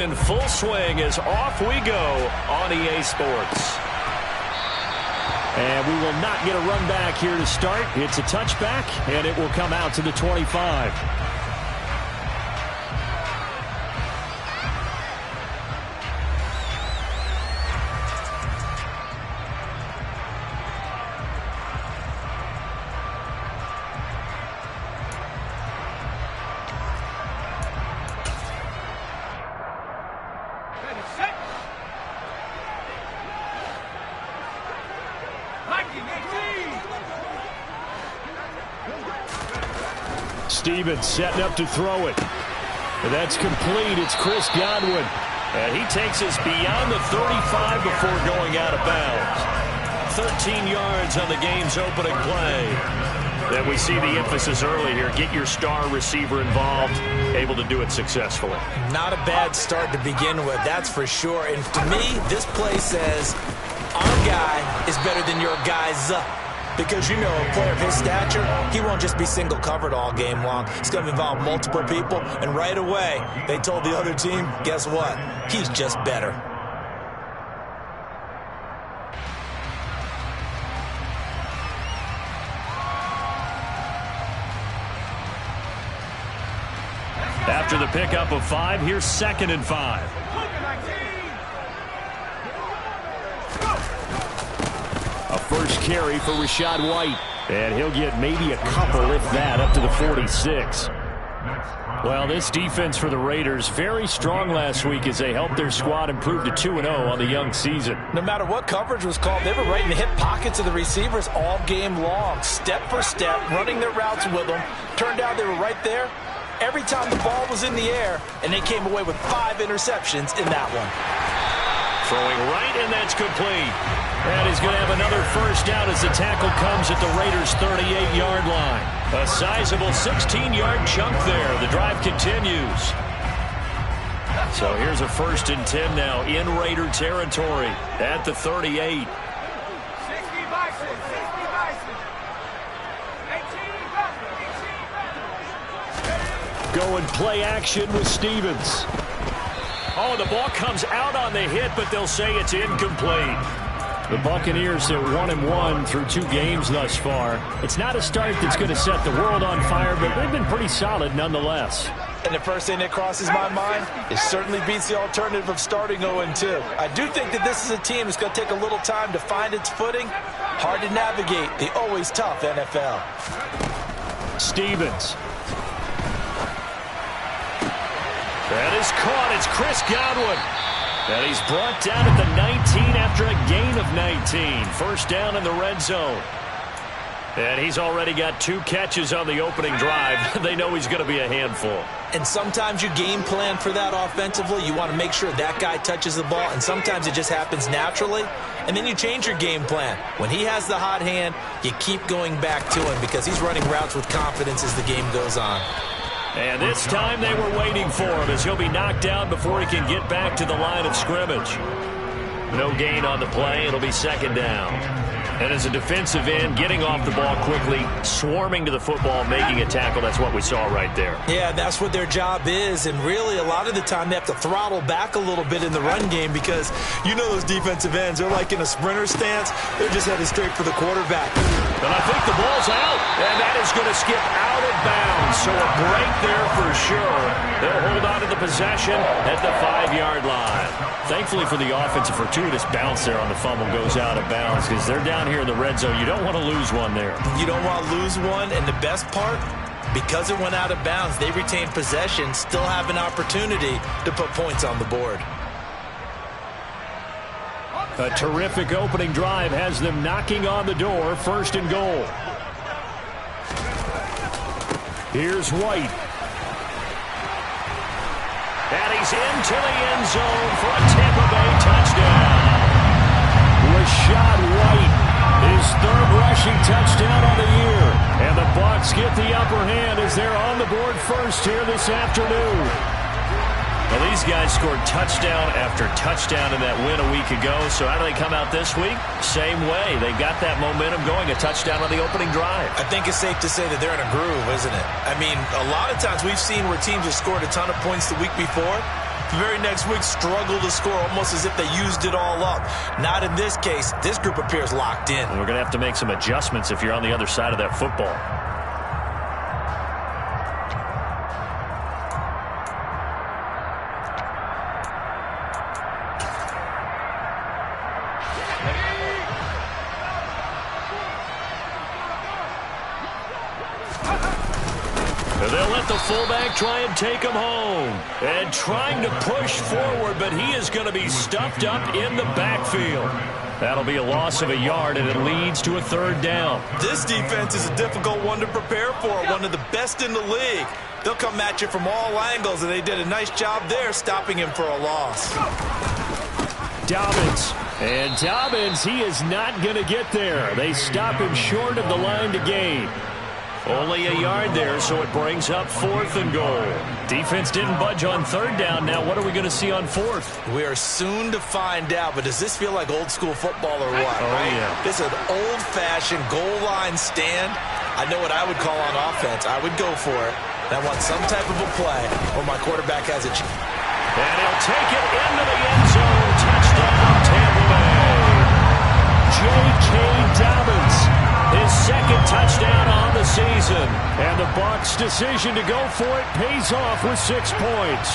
In full swing as off we go on EA Sports. And we will not get a run back here to start. It's a touchback, and it will come out to the 25. Stevens setting up to throw it. That's complete. It's Chris Godwin. And he takes us beyond the 35 before going out of bounds. 13 yards on the game's opening play. Then we see the emphasis early here. Get your star receiver involved. Able to do it successfully. Not a bad start to begin with, that's for sure. And to me, this play says our guy is better than your guy's. Because, you know, a player of his stature, he won't just be single covered all game long. It's going to involve multiple people. And right away, they told the other team, guess what? He's just better. After the pickup of 5, here's 2nd and 5. A first carry for Rachaad White. And he'll get maybe a couple, if that, up to the 46. Well, this defense for the Raiders, very strong last week as they helped their squad improve to 2-0 on the young season. No matter what coverage was called, they were right in the hip pockets of the receivers all game long. Step for step, running their routes with them. Turned out they were right there every time the ball was in the air, and they came away with 5 interceptions in that one. Throwing right, and that's complete. And he's going to have another first down as the tackle comes at the Raiders' 38-yard line. A sizable 16-yard chunk there. The drive continues. So here's a 1st and 10 now in Raider territory at the 38. Going play action with Stevens. Oh, the ball comes out on the hit, but they'll say it's incomplete. The Buccaneers at 1-1 through 2 games thus far. It's not a start that's going to set the world on fire, but they've been pretty solid nonetheless. And the first thing that crosses my mind, it certainly beats the alternative of starting 0-2. I do think that this is a team that's going to take a little time to find its footing. Hard to navigate the always tough NFL. Stevens. That is caught. It's Chris Godwin. And he's brought down at the 19 after a gain of 19. First down in the red zone. And he's already got 2 catches on the opening drive. They know he's going to be a handful. And sometimes you game plan for that offensively. You want to make sure that guy touches the ball. And sometimes it just happens naturally. And then you change your game plan. When he has the hot hand, you keep going back to him because he's running routes with confidence as the game goes on. And this time they were waiting for him as he'll be knocked down before he can get back to the line of scrimmage. No gain on the play. It'll be 2nd down. And as a defensive end, getting off the ball quickly, swarming to the football, making a tackle, that's what we saw right there. Yeah, that's what their job is. And really, a lot of the time, they have to throttle back a little bit in the run game because you know those defensive ends, they're like in a sprinter stance. They're just headed straight for the quarterback. And I think the ball's out. And that is going to skip out of bounds. So a break there for sure. They'll hold on to the possession at the 5-yard line. Thankfully for the offense, a fortuitous bounce there on the fumble goes out of bounds because they're down here in the red zone. You don't want to lose one there. You don't want to lose one. And the best part, because it went out of bounds, they retained possession, still have an opportunity to put points on the board. A terrific opening drive has them knocking on the door. 1st and goal. Here's White. And he's into the end zone for a Tampa Bay touchdown. Rachaad White, his 3rd rushing touchdown on the year. And the Bucs get the upper hand as they're on the board first here this afternoon. Well, these guys scored touchdown after touchdown in that win a week ago. So how do they come out this week? Same way. They got that momentum going, a touchdown on the opening drive. I think it's safe to say that they're in a groove, isn't it? I mean, a lot of times we've seen where teams have scored a ton of points the week before, The very next week, struggle to score almost as if they used it all up. Not in this case. This group appears locked in. And we're going to have to make some adjustments if you're on the other side of that football. They'll let the fullback try and take him home. And trying to push forward, but he is going to be stuffed up in the backfield. That'll be a loss of a yard, and it leads to a third down. This defense is a difficult one to prepare for, one of the best in the league. They'll come at you from all angles, and they did a nice job there stopping him for a loss. Dobbins. And Dobbins, he is not going to get there. They stop him short of the line to gain. Only a yard there, so it brings up 4th and goal. Defense didn't budge on 3rd down. Now what are we going to see on 4th? We are soon to find out, but does this feel like old school football or what? Oh, right? yeah. This is an old-fashioned goal line stand. I know what I would call on offense. I would go for it. And I want some type of a play where my quarterback has a chance. And he'll take it into the end zone. Touchdown, Tampa Bay. J.K. Dobbins. His second touchdown on the season. And the Bucs' decision to go for it pays off with 6 points.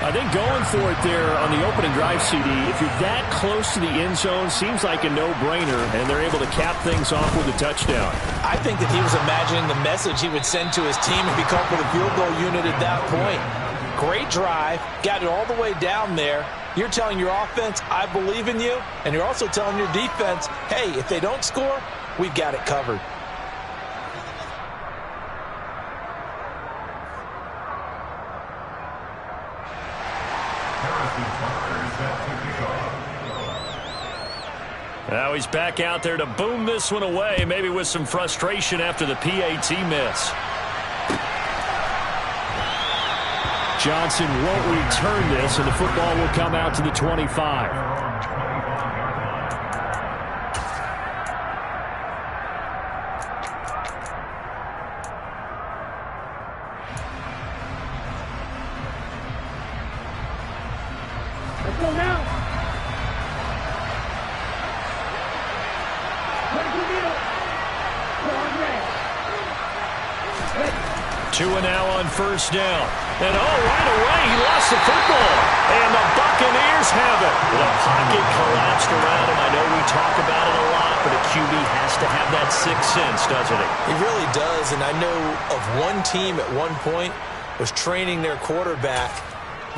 I think going for it there on the opening drive, CD, if you're that close to the end zone, seems like a no-brainer, and they're able to cap things off with a touchdown. I think that he was imagining the message he would send to his team if he come up with a field goal unit at that point. Great drive, got it all the way down there. You're telling your offense, I believe in you, and you're also telling your defense, hey, if they don't score, we've got it covered. Now he's back out there to boom this one away, maybe with some frustration after the PAT miss. Johnson won't return this, and the football will come out to the 25. Let's go now. Two and now on 1st down. And right away, he lost the football. And the Buccaneers have it. The pocket collapsed around him. I know we talk about it a lot, but a QB has to have that 6th sense, doesn't he? He really does, and I know of one team at one point was training their quarterback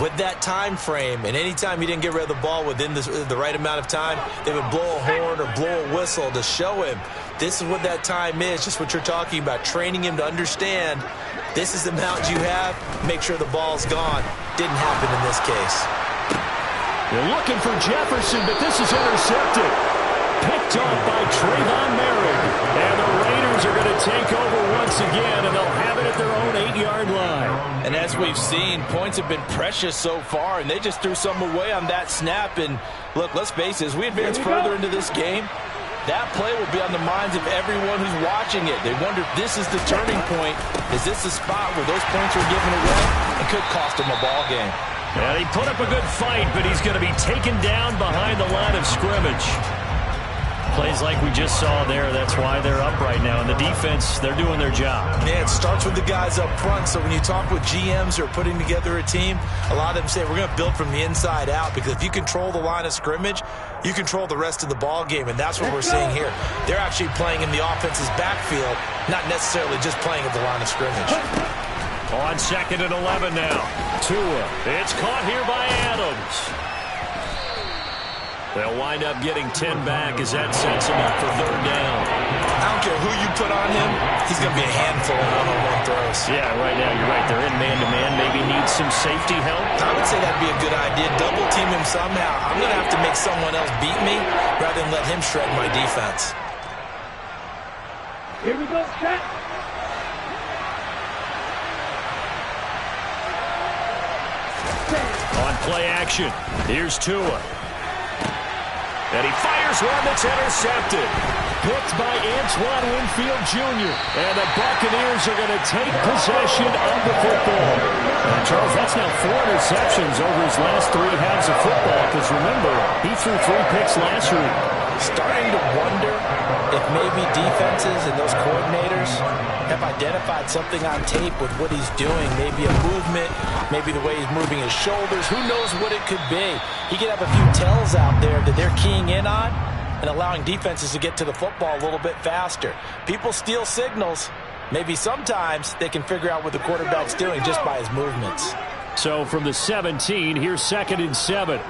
with that time frame, and anytime he didn't get rid of the ball within the right amount of time, they would blow a horn or blow a whistle to show him this is what that time is, just what you're talking about, training him to understand this is the amount you have, make sure the ball's gone. Didn't happen in this case. They're looking for Jefferson, but this is intercepted. Picked off by Trayvon Merrick. And the Raiders are going to take over once again, and they'll have it at their own 8-yard line. And as we've seen, points have been precious so far, and they just threw some away on that snap. And look, let's face it, as we advance further into this game, that play will be on the minds of everyone who's watching it. They wonder if this is the turning point. Is this the spot where those points are given away? It could cost them a ball game. And he put up a good fight, but he's going to be taken down behind the line of scrimmage. Plays like we just saw there. That's why they're up right now. And the defense, they're doing their job. Yeah, it starts with the guys up front. So when you talk with GMs who are putting together a team, a lot of them say we're going to build from the inside out, because if you control the line of scrimmage, you control the rest of the ball game, and that's what we're seeing here. They're actually playing in the offense's backfield, not necessarily just playing at the line of scrimmage. On 2nd and 11 now. Tua. It's caught here by Adams. They'll wind up getting 10 back as that sets them up for 3rd down. I don't care who you put on him, he's going to be a handful of one-on-one throws. Yeah, right now you're right. They're in man-to-man. Maybe need some safety help. I would say that'd be a good idea. Double team him somehow. I'm going to have to make someone else beat me rather than let him shred my defense. Here we go, set. On play action, here's Tua. And he fires one that's intercepted. picked by Antoine Winfield Jr. And the Buccaneers are going to take possession of the football. And Charles, that's now 4 interceptions over his last 3 halves of football. Because remember, he threw 3 picks last week. Starting to wonder if maybe defenses and those coordinators have identified something on tape with what he's doing. Maybe a movement, maybe the way he's moving his shoulders. Who knows what it could be? He could have a few tells out there that they're keying in on and allowing defenses to get to the football a little bit faster. People steal signals. Maybe sometimes they can figure out what the quarterback's doing just by his movements. So from the 17, here's 2nd and 7.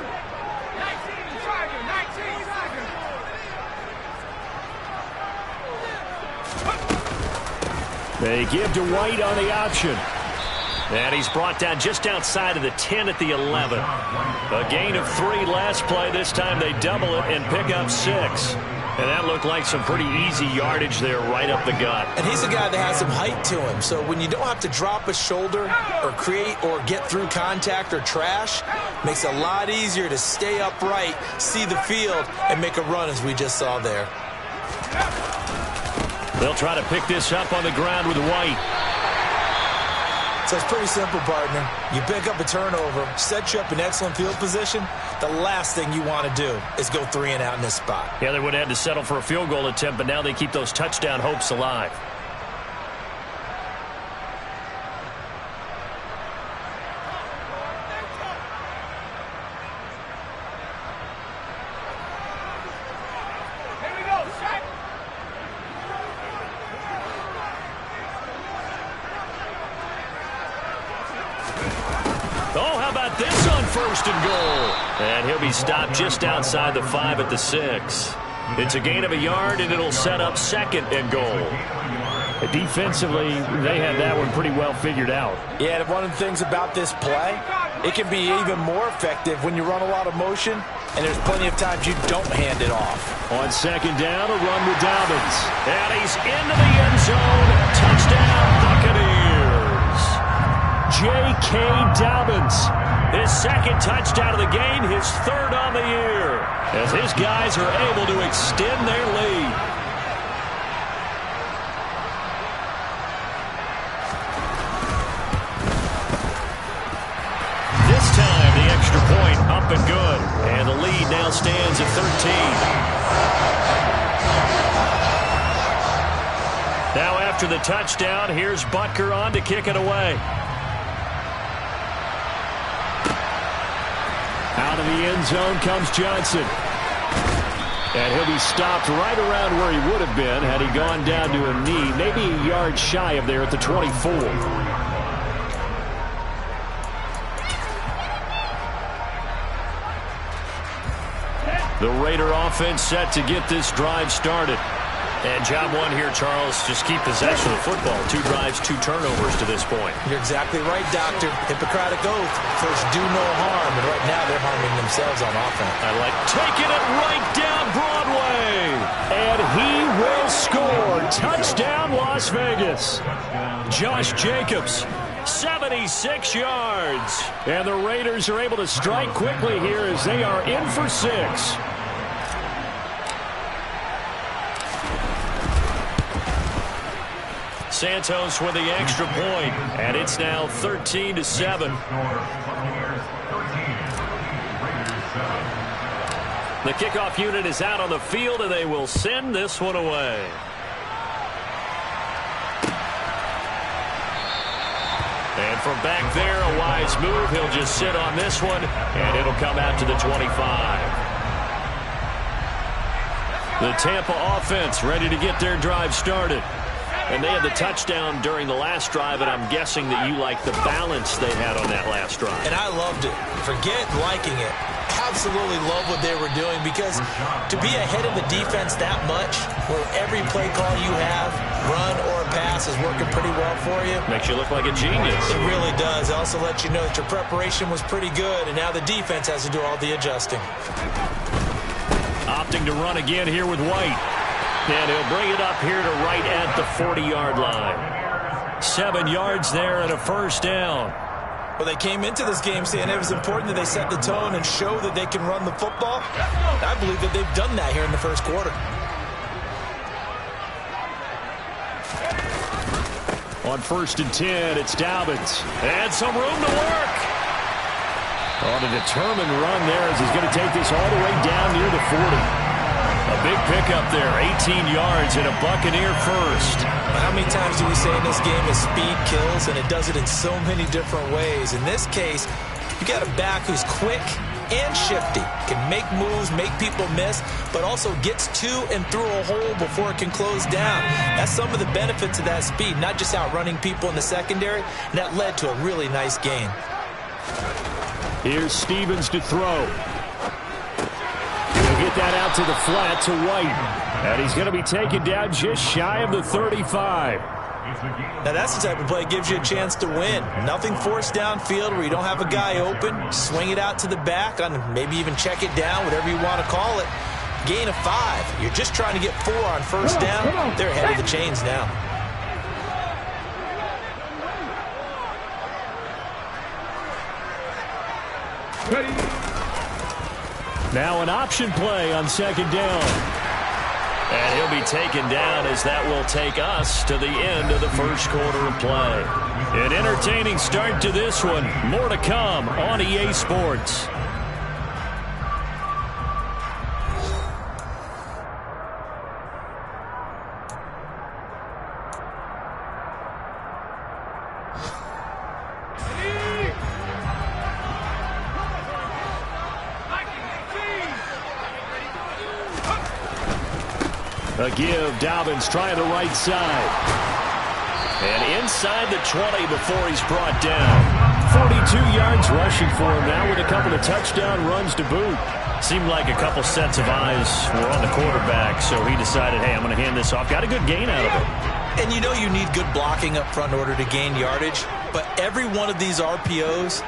They give to White on the option. And he's brought down just outside of the 10 at the 11. A gain of 3 last play. This time they double it and pick up 6. And that looked like some pretty easy yardage there right up the gut. And he's a guy that has some height to him. So when you don't have to drop a shoulder or create or get through contact or trash, makes it a lot easier to stay upright, see the field, and make a run as we just saw there. They'll try to pick this up on the ground with White. So it's pretty simple, partner. You pick up a turnover, set you up in excellent field position. The last thing you want to do is go 3 and out in this spot. Yeah, they would have had to settle for a field goal attempt, but now they keep those touchdown hopes alive. This on 1st and goal. And he'll be stopped just outside the 5 at the 6. It's a gain of a yard, and it'll set up 2nd and goal. Defensively, they had that one pretty well figured out. Yeah, and one of the things about this play, it can be even more effective when you run a lot of motion, and there's plenty of times you don't hand it off. On 2nd down, a run with Dobbins. And he's into the end zone. Touchdown, Buccaneers. J.K. Dobbins. His 2nd touchdown of the game, his 3rd on the year, as his guys are able to extend their lead. This time, the extra point up and good, and the lead now stands at 13. Now after the touchdown, here's Butker on to kick it away. Out of the end zone comes Johnson. And he'll be stopped right around where he would have been had he gone down to a knee, maybe a yard shy of there at the 24. The Raider offense set to get this drive started. And job 1 here, Charles, just keep possession of the football. 2 drives, 2 turnovers to this point. You're exactly right, Doctor. Hippocratic oath. First, do no harm. And right now, they're harming themselves on offense. I like taking it right down Broadway. And he will score. Touchdown, Las Vegas. Josh Jacobs, 76 yards. And the Raiders are able to strike quickly here as they are in for 6. Santos with the extra point, and it's now 13-7. The kickoff unit is out on the field, and they will send this one away. And from back there, a wise move. He'll just sit on this one, and it'll come out to the 25. The Tampa offense ready to get their drive started. And they had the touchdown during the last drive, and I'm guessing that you like the balance they had on that last drive. And I loved it. Forget liking it. Absolutely love what they were doing, because to be ahead of the defense that much, where every play call you have, run or pass, is working pretty well for you. Makes you look like a genius. It really does. It also lets you know that your preparation was pretty good, and now the defense has to do all the adjusting. Opting to run again here with White. And he'll bring it up here to right at the 40-yard line. 7 yards there and a 1st down. Well, they came into this game saying it was important that they set the tone and show that they can run the football. I believe that they've done that here in the 1st quarter. On 1st and 10, it's Dobbins. And some room to work. On a determined run there as he's going to take this all the way down near the 40. A big pickup there, 18 yards and a Buccaneer first. How many times do we say in this game is speed kills, and it does it in so many different ways. In this case, you got a back who's quick and shifty, can make moves, make people miss, but also gets to and through a hole before it can close down. That's some of the benefits of that speed, not just outrunning people in the secondary, and that led to a really nice gain. Here's Stevens to throw. He'll get that out to the flat to White, and he's going to be taken down just shy of the 35. Now that's the type of play that gives you a chance to win. Nothing forced downfield where you don't have a guy open. Swing it out to the back, on maybe even check it down, whatever you want to call it. Gain of 5. You're just trying to get 4 on first down. They're ahead of the chains now. Now an option play on 2nd down. And he'll be taken down as that will take us to the end of the first quarter of play. An entertaining start to this one. More to come on EA Sports. A give, Dobbins trying the right side. And inside the 20 before he's brought down. 42 yards rushing for him now with a couple of touchdown runs to boot. Seemed like a couple sets of eyes were on the quarterback, so he decided, hey, I'm going to hand this off. Got a good gain out of it. And you know you need good blocking up front in order to gain yardage, but every one of these RPOs,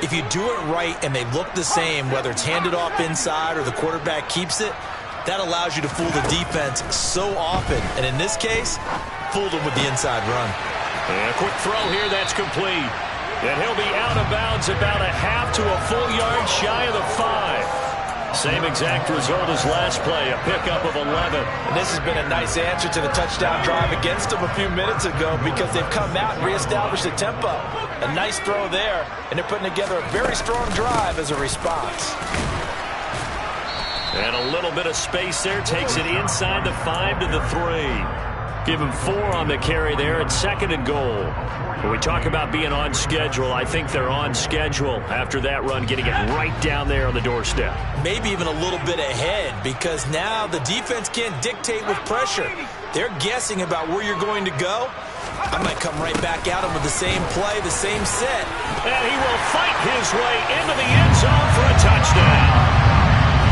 if you do it right and they look the same, whether it's handed off inside or the quarterback keeps it, that allows you to fool the defense so often. And in this case, fooled them with the inside run. And a quick throw here, that's complete. And he'll be out of bounds about a half to a full yard shy of the 5. Same exact result as last play, a pickup of 11. And this has been a nice answer to the touchdown drive against them a few minutes ago because they've come out and reestablished the tempo. A nice throw there, and they're putting together a very strong drive as a response. And a little bit of space there. Takes it inside the 5 to the 3. Give him 4 on the carry there at 2nd and goal. When we talk about being on schedule, I think they're on schedule after that run, getting it right down there on the doorstep. Maybe even a little bit ahead because now the defense can't dictate with pressure. They're guessing about where you're going to go. I might come right back at him with the same play, the same set. And he will fight his way into the end zone for a touchdown.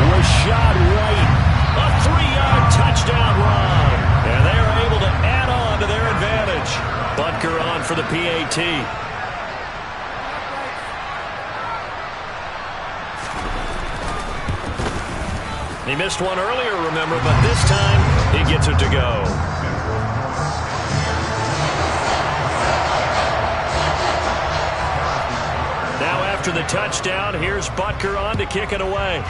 Rashad White, a 3-yard touchdown run. And they are able to add on to their advantage. Butker on for the PAT. He missed one earlier, remember, but this time he gets it to go. Now after the touchdown, here's Butker on to kick it away.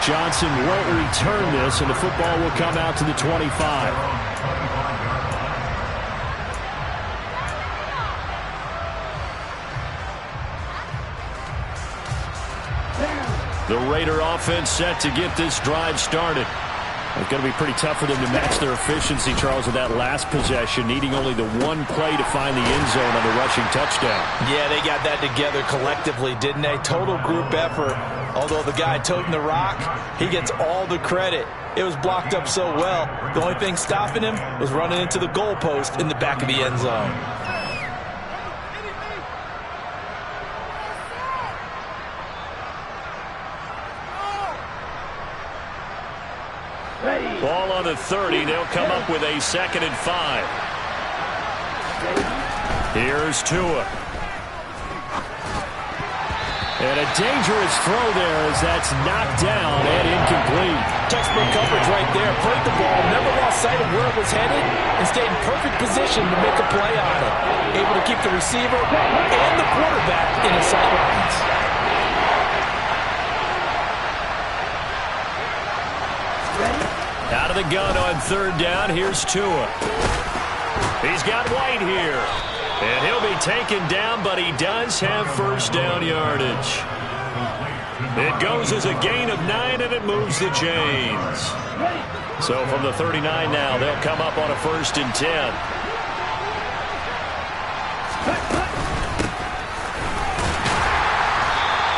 Johnson won't return this, and the football will come out to the 25. The Raider offense set to get this drive started. It's going to be pretty tough for them to match their efficiency, Charles, in that last possession, needing only the one play to find the end zone on the rushing touchdown. Yeah, they got that together collectively, didn't they? Total group effort. Although the guy toting the rock, he gets all the credit. It was blocked up so well. The only thing stopping him was running into the goalpost in the back of the end zone. Ball on the 30. They'll come up with a 2nd and 5. Here's Tua. And a dangerous throw there as that's knocked down and incomplete. Textbook coverage right there. Played the ball, never lost sight of where it was headed, and stayed in perfect position to make a play on it. Able to keep the receiver and the quarterback in his sight lines. Out of the gun on third down. Here's Tua. He's got White here. And he'll be taken down, but he does have first down yardage. It goes as a gain of 9, and it moves the chains. So from the 39 now, they'll come up on a 1st and 10.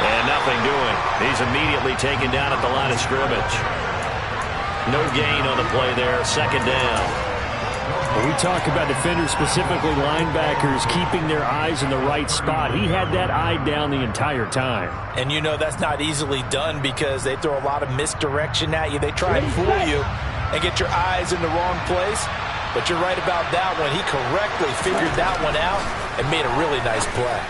And nothing doing. He's immediately taken down at the line of scrimmage. No gain on the play there. 2nd down. When we talk about defenders, specifically linebackers, keeping their eyes in the right spot, he had that eye down the entire time. And you know that's not easily done because they throw a lot of misdirection at you. They try and fool you and get your eyes in the wrong place. But you're right about that one. He correctly figured that one out and made a really nice play.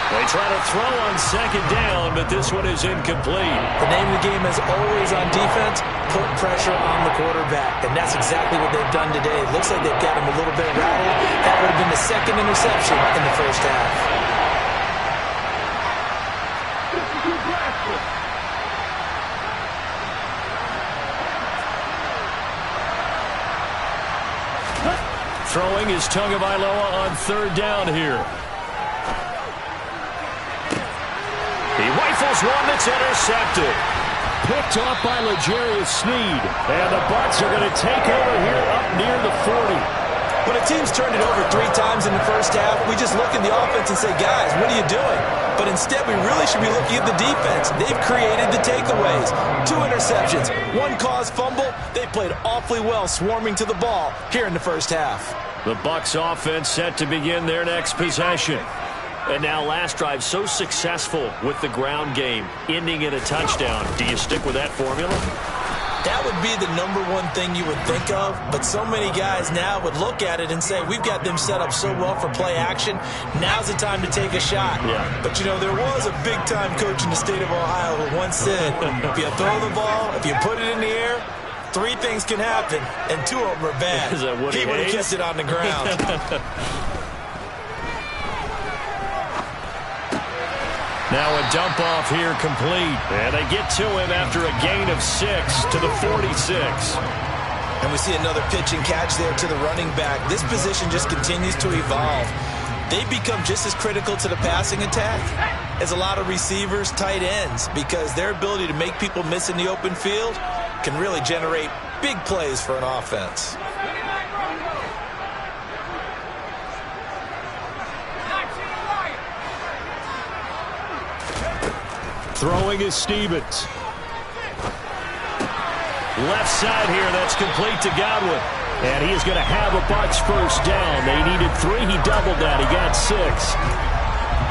They try to throw on 2nd down, but this one is incomplete. The name of the game is always on defense, put pressure on the quarterback. And that's exactly what they've done today. It looks like they've got him a little bit rattled. That would have been the 2nd interception in the 1st half. Throwing is Tagovailoa on 3rd down here. He rifles one that's intercepted. Picked off by L'Jarius Sneed. And the Bucs are going to take over here up near the 40. When a team's turned it over 3 times in the 1st half, we just look at the offense and say, guys, what are you doing? But instead, we really should be looking at the defense. They've created the takeaways. 2 interceptions, 1 caused fumble. They played awfully well swarming to the ball here in the 1st half. The Bucs offense set to begin their next possession. And now last drive so successful with the ground game, ending in a touchdown. Do you stick with that formula? That would be the #1 thing you would think of, but so many guys now would look at it and say, we've got them set up so well for play action, now's the time to take a shot. Yeah. But, you know, there was a big-time coach in the state of Ohio who once said, if you throw the ball, if you put it in the air, 3 things can happen, and 2 of them are bad. Is that Woody He would have Hayes? kept it on the ground. Now a dump off here complete. And they get to him after a gain of 6 to the 46. And we see another pitch and catch there to the running back. This position just continues to evolve. They become just as critical to the passing attack as a lot of receivers, tight ends, because their ability to make people miss in the open field can really generate big plays for an offense. Throwing is Stevens. Left side here, that's complete to Godwin. And he is going to have a Bucs 1st down. They needed 3, he doubled that, he got 6.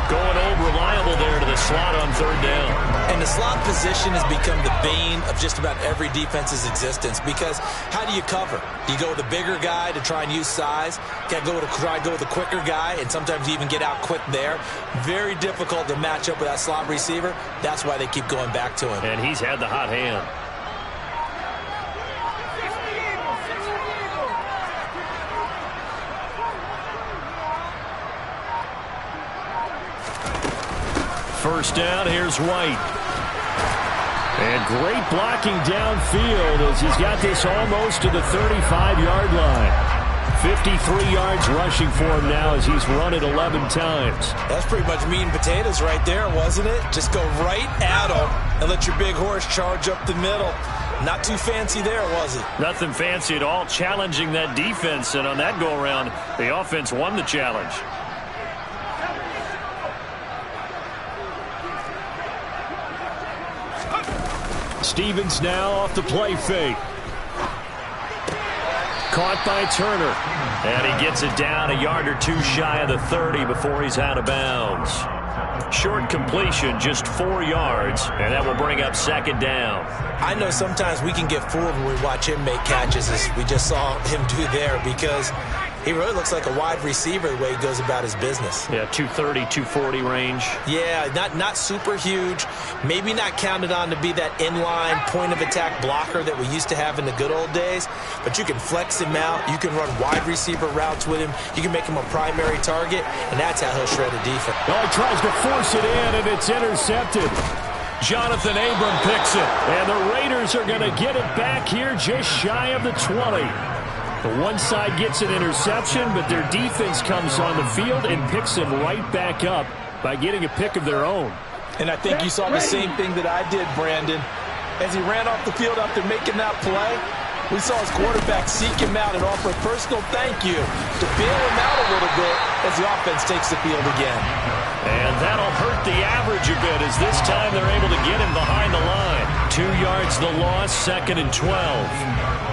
Going old reliable there to the slot on 3rd down. And the slot position has become the bane of just about every defense's existence, because how do you cover? Do you go with a bigger guy to try and use size? Can I go with a quicker guy and sometimes even get out quick there? Very difficult to match up with that slot receiver. That's why they keep going back to him. And he's had the hot hand. First down, here's White. And great blocking downfield as he's got this almost to the 35-yard line. 53 yards rushing for him now as he's run it 11 times. That's pretty much meat and potatoes right there, wasn't it? Just go right at him and let your big horse charge up the middle. Not too fancy there, was it? Nothing fancy at all, challenging that defense. And on that go-around, the offense won the challenge. Stevens now off the play fake. Caught by Turner. And he gets it down a yard or 2 shy of the 30 before he's out of bounds. Short completion, just 4 yards, and that will bring up 2nd down. I know sometimes we can get fooled when we watch him make catches, as we just saw him do there, because he really looks like a wide receiver the way he goes about his business. Yeah, 230, 240 range. Yeah, not super huge. Maybe not counted on to be that inline point-of-attack blocker that we used to have in the good old days. But you can flex him out. You can run wide receiver routes with him. You can make him a primary target, and that's how he'll shred a defense. Oh, he tries to force it in, and it's intercepted. Jonathan Abram picks it. And the Raiders are going to get it back here just shy of the 20. The one side gets an interception, but their defense comes on the field and picks them right back up by getting a pick of their own. And I think you saw the same thing that I did, Brandon. As he ran off the field after making that play, we saw his quarterback seek him out and offer a personal thank you to bail him out a little bit as the offense takes the field again. And that'll hurt the average a bit as this time they're able to get him behind the line. 2 yards the loss, 2nd and 12.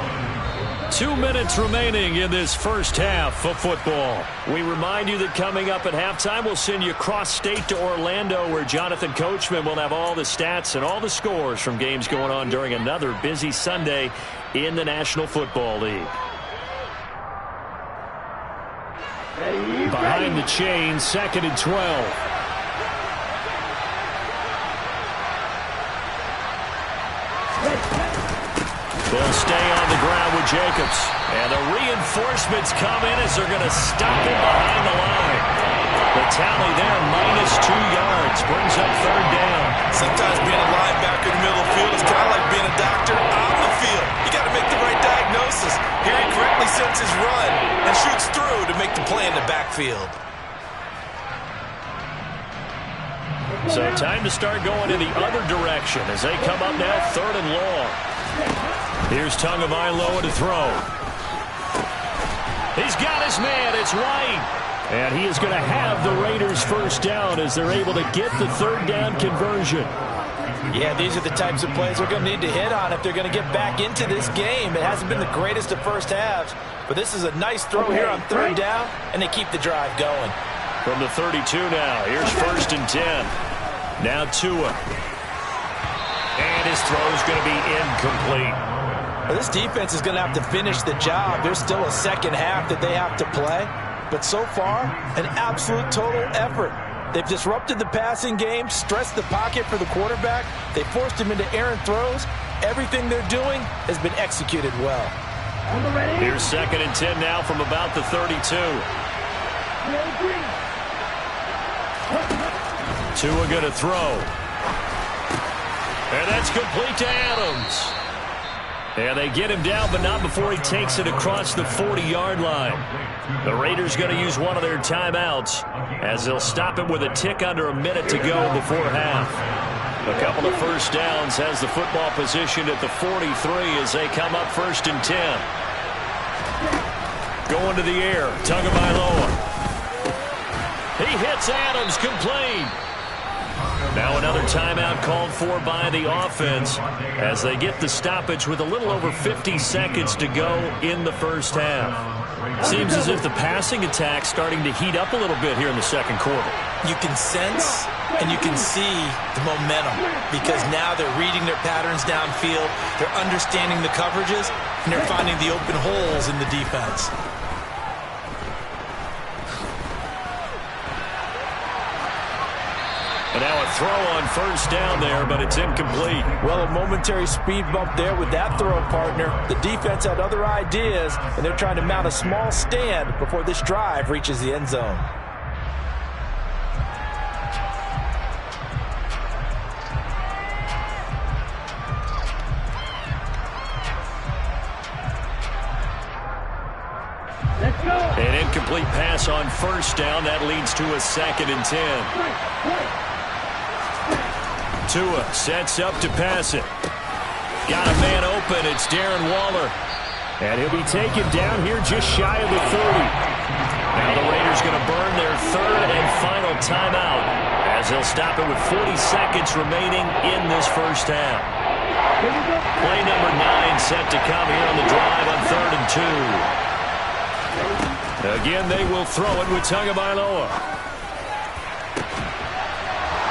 2 minutes remaining in this first half of football. We remind you that coming up at halftime, we'll send you cross-state to Orlando, where Jonathan Coachman will have all the stats and all the scores from games going on during another busy Sunday in the National Football League. Behind the chains, 2nd and 12. They'll stay on the ground with Jacobs. And the reinforcements come in as they're going to stop him behind the line. The tally there, -2 yards, brings up 3rd down. Sometimes being a linebacker in the middle of the field is kind of like being a doctor on the field. You got to make the right diagnosis. Here he correctly sets his run and shoots through to make the play in the backfield. So time to start going in the other direction as they come up now 3rd and long. Here's Tagovailoa to throw. He's got his man. It's White. And he is going to have the Raiders first down as they're able to get the 3rd down conversion. Yeah, these are the types of plays we're going to need to hit on if they're going to get back into this game. It hasn't been the greatest of first halves, but this is a nice throw here on 3rd down, and they keep the drive going. From the 32 now, here's 1st and 10. Now Tua. And his throw is going to be incomplete. Well, this defense is going to have to finish the job. There's still a second half that they have to play. But so far, an absolute total effort. They've disrupted the passing game, stressed the pocket for the quarterback. They forced him into errant throws. Everything they're doing has been executed well. Here's 2nd and 10 now from about the 32. Tua going to throw. And that's complete to Adams. And they get him down, but not before he takes it across the 40-yard line. The Raiders going to use one of their timeouts as they'll stop him with a tick under a minute to go before half. A couple of first downs has the football positioned at the 43 as they come up 1st and 10. Going to the air, Tagovailoa. He hits Adams, complete. Now another timeout called for by the offense as they get the stoppage with a little over 50 seconds to go in the first half. Seems as if the passing attack's starting to heat up a little bit here in the second quarter. You can sense and you can see the momentum because now they're reading their patterns downfield, they're understanding the coverages, and they're finding the open holes in the defense. And now a throw on 1st down there, but it's incomplete. Well, a momentary speed bump there with that throw, partner. The defense had other ideas, and they're trying to mount a small stand before this drive reaches the end zone. Let's go. An incomplete pass on 1st down. That leads to a 2nd and 10. Tua sets up to pass it. Got a man open. It's Darren Waller. And he'll be taken down here just shy of the 30. Now the Raiders going to burn their 3rd and final timeout as they'll stop it with 40 seconds remaining in this first half. Play number 9 set to come here on the drive on 3rd and 2. Again, they will throw it with Tagovailoa.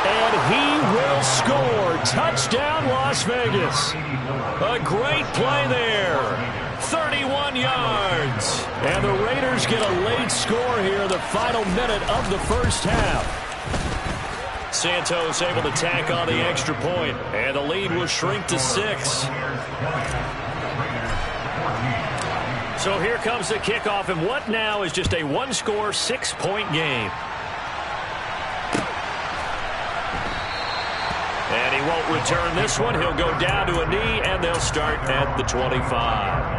And he will score. Touchdown, Las Vegas. A great play there. 31 yards. And the Raiders get a late score here, the final minute of the first half. Santos able to tack on the extra point, and the lead will shrink to 6. So here comes the kickoff, and what now is just a one-score, 6-point game. And he won't return this one. He'll go down to a knee, and they'll start at the 25.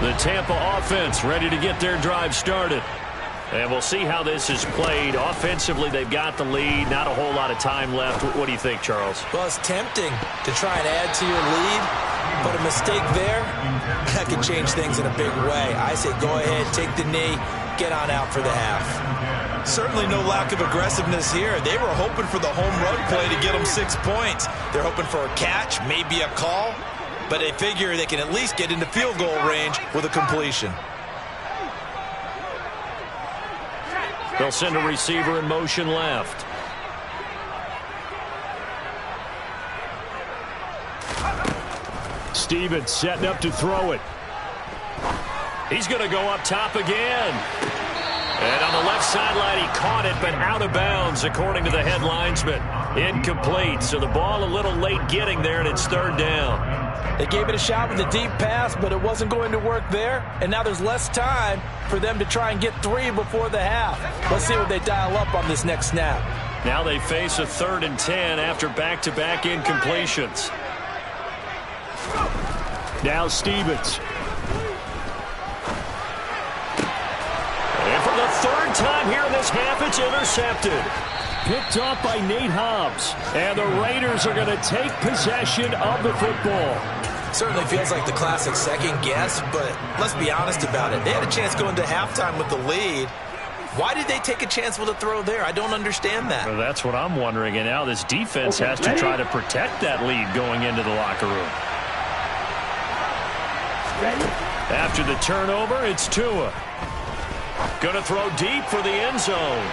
The Tampa offense ready to get their drive started. And we'll see how this is played. Offensively, they've got the lead. Not a whole lot of time left. What do you think, Charles? Well, it's tempting to try and add to your lead, but a mistake there, that could change things in a big way. I say go ahead, take the knee, get on out for the half. Certainly no lack of aggressiveness here. They were hoping for the home run play to get them 6 points. They're hoping for a catch, maybe a call, but they figure they can at least get into field goal range with a completion. They'll send a receiver in motion left. Stevens setting up to throw it. He's going to go up top again. And on the left sideline, he caught it, but out of bounds, according to the head linesman. Incomplete, so the ball a little late getting there, and it's third down. They gave it a shot with a deep pass, but it wasn't going to work there. And now there's less time for them to try and get 3 before the half. Let's see what they dial up on this next snap. Now they face a 3rd and 10 after back-to-back incompletions. Now Stevens. And for the 3rd time here in this half, it's intercepted. Picked off by Nate Hobbs. And the Raiders are going to take possession of the football. Certainly feels like the classic second guess, but let's be honest about it. They had a chance going to halftime with the lead. Why did they take a chance with a throw there? I don't understand that. Well, that's what I'm wondering. And now this defense has to try to protect that lead going into the locker room. After the turnover, it's Tua. Going to throw deep for the end zone.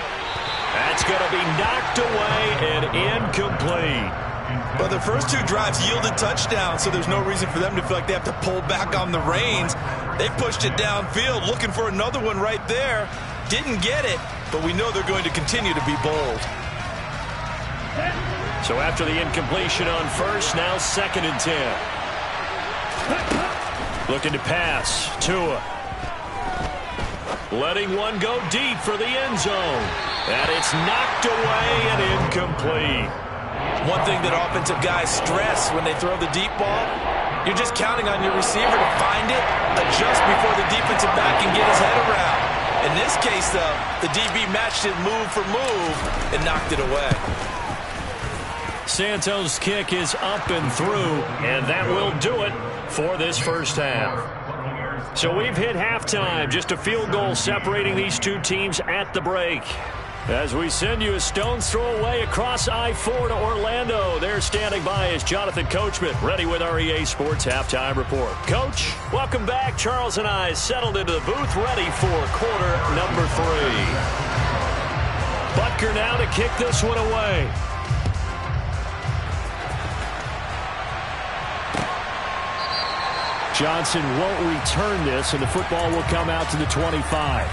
That's going to be knocked away and incomplete. But the first 2 drives yielded touchdowns, so there's no reason for them to feel like they have to pull back on the reins. They pushed it downfield, looking for another one right there. Didn't get it, but we know they're going to continue to be bold. So after the incompletion on first, now 2nd and 10. Looking to pass. Tua. Letting one go deep for the end zone. And it's knocked away and incomplete. One thing that offensive guys stress when they throw the deep ball, you're just counting on your receiver to find it, adjust before the defensive back can get his head around. In this case, though, the DB matched it move for move and knocked it away. Santos' kick is up and through, and that will do it for this first half. So we've hit halftime, just a field goal separating these 2 teams at the break. As we send you a stone's throw away across I-4 to Orlando. There standing by is Jonathan Coachman, ready with our EA Sports Halftime Report. Coach, welcome back. Charles and I settled into the booth, ready for quarter number 3. Butker now to kick this one away. Johnson won't return this, and the football will come out to the 25.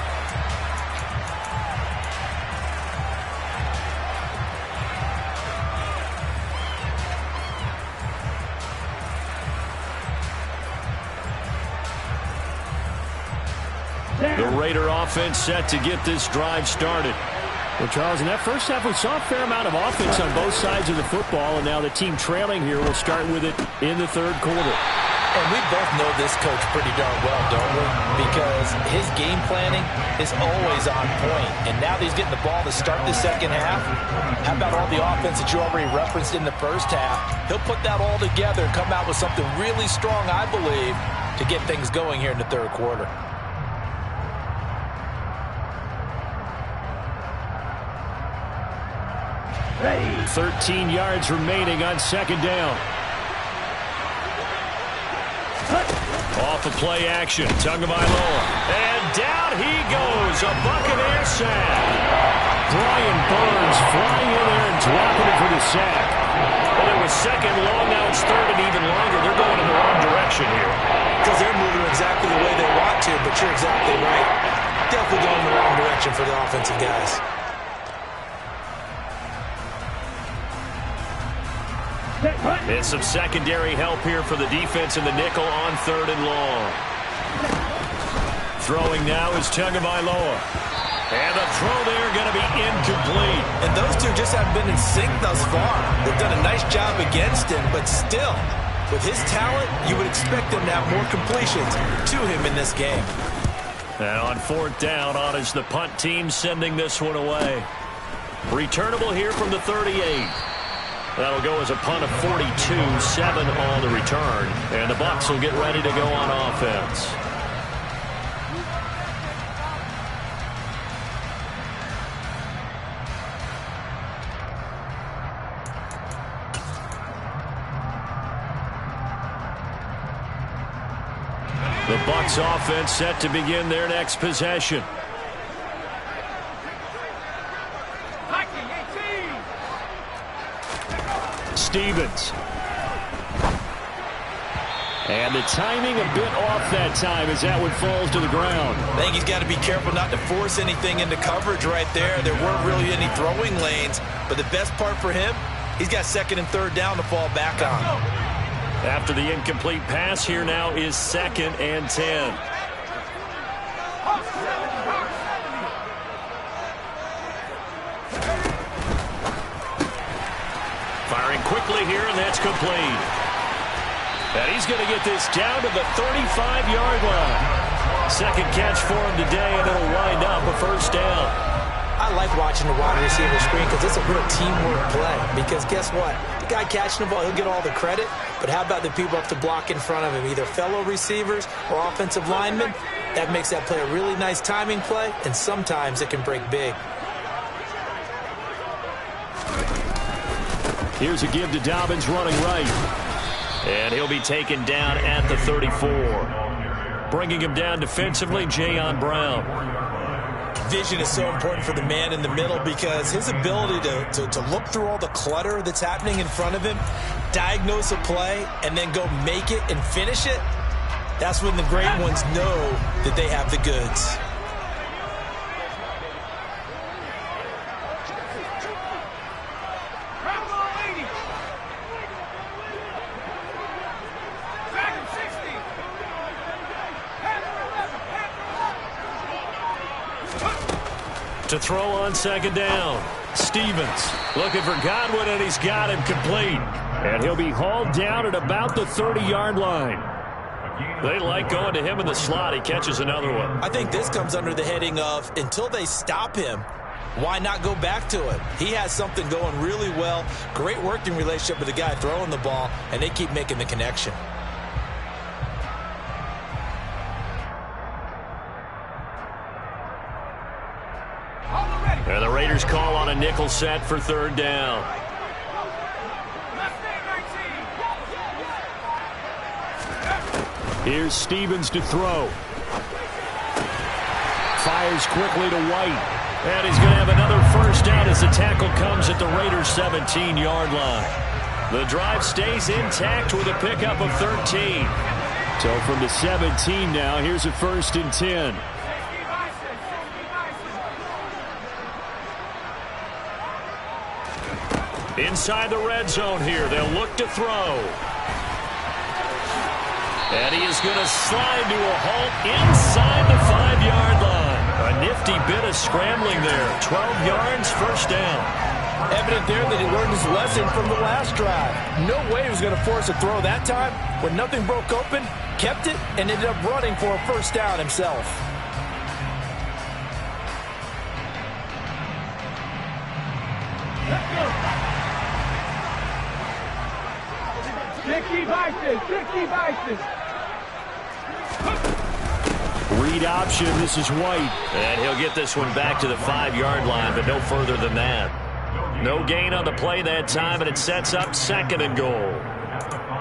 The Raider offense set to get this drive started. Well, Charles, in that first half, we saw a fair amount of offense on both sides of the football, and now the team trailing here will start with it in the 3rd quarter. And we both know this coach pretty darn well, don't we? Because his game planning is always on point. And now that he's getting the ball to start the second half, how about all the offense that you already referenced in the first half? He'll put that all together and come out with something really strong, I believe, to get things going here in the 3rd quarter. Ready. 13 yards remaining on 2nd down. Off of play action, Tagovailoa. And down he goes, a Buccaneer sack. Brian Burns flying in there and dropping it for the sack. Well, it was 2nd long, now it's 3rd and even longer. They're going in the wrong direction here. Because they're moving exactly the way they want to, but you're exactly right. Definitely going in the wrong direction for the offensive guys. And some secondary help here for the defense in the nickel on 3rd and long. Throwing now is Tagovailoa. And the throw there going to be incomplete. And those two just haven't been in sync thus far. They've done a nice job against him, but still, with his talent, you would expect him to have more completions to him in this game. And on fourth down, on is the punt team sending this one away. Returnable here from the 38. That'll go as a punt of 42, 7 on the return. And the Bucs will get ready to go on offense. The Bucs offense set to begin their next possession. Stevens. And the timing a bit off that time as that one falls to the ground. I think he's got to be careful not to force anything into coverage right there. There weren't really any throwing lanes, but the best part for him, he's got second and third down to fall back on. After the incomplete pass, here now is 2nd and 10. Firing quickly here, and that's complete. And he's going to get this down to the 35-yard line. Second catch for him today, and it'll wind up a first down. I like watching the wide receiver screen because it's a real teamwork play. Because guess what? The guy catching the ball, he'll get all the credit. But how about the people up to block in front of him, either fellow receivers or offensive linemen? That makes that play a really nice timing play, and sometimes it can break big. Here's a give to Dobbins running right. And he'll be taken down at the 34. Bringing him down defensively, Jayon Brown. Vision is so important for the man in the middle because his ability to look through all the clutter that's happening in front of him, diagnose a play, and then go make it and finish it, that's when the great ones know that they have the goods. To throw on second down. Stevens looking for Godwin, and he's got him complete. And he'll be hauled down at about the 30-yard line. They like going to him in the slot. He catches another one. I think this comes under the heading of until they stop him, why not go back to it? He has something going really well. Great working relationship with the guy throwing the ball, and they keep making the connection. And the Raiders call on a nickel set for third down. Here's Stevens to throw. Fires quickly to White. And he's going to have another first down as the tackle comes at the Raiders' 17-yard line. The drive stays intact with a pickup of 13. So from the 17 now, here's a 1st and 10. Inside the red zone here, they'll look to throw. And he is going to slide to a halt inside the 5-yard line. A nifty bit of scrambling there. 12 yards, first down. Evident there that he learned his lesson from the last drive. No way he was going to force a throw that time. When nothing broke open, kept it, and ended up running for a first down himself. Read option, this is White. And he'll get this one back to the 5-yard line, but no further than that. No gain on the play that time, and it sets up 2nd and goal.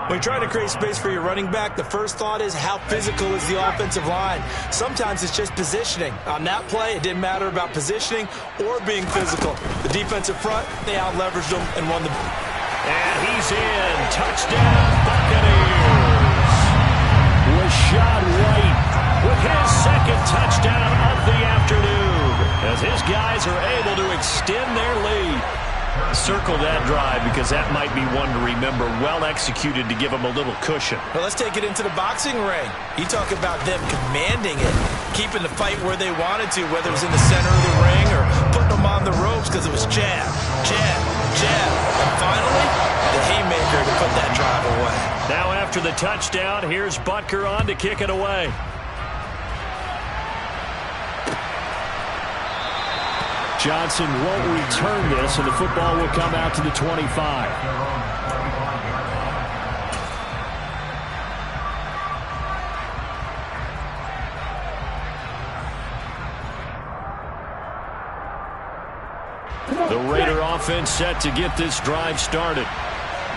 When you're trying to create space for your running back, the first thought is how physical is the offensive line. Sometimes it's just positioning. On that play, it didn't matter about positioning or being physical. The defensive front, they out-leveraged them and won the... And he's in. Touchdown, Buccaneers. Rashad White with his 2nd touchdown of the afternoon as his guys are able to extend their lead. Circle that drive because that might be one to remember. Well executed to give them a little cushion. Well, let's take it into the boxing ring. You talk about them commanding it, keeping the fight where they wanted to, whether it was in the center of the ring or putting them on the ropes because it was jab, jab, jab. And finally, the haymaker to put that drive away. Now after the touchdown, here's Butker on to kick it away. Johnson won't return this, and the football will come out to the 25. The Raider offense set to get this drive started.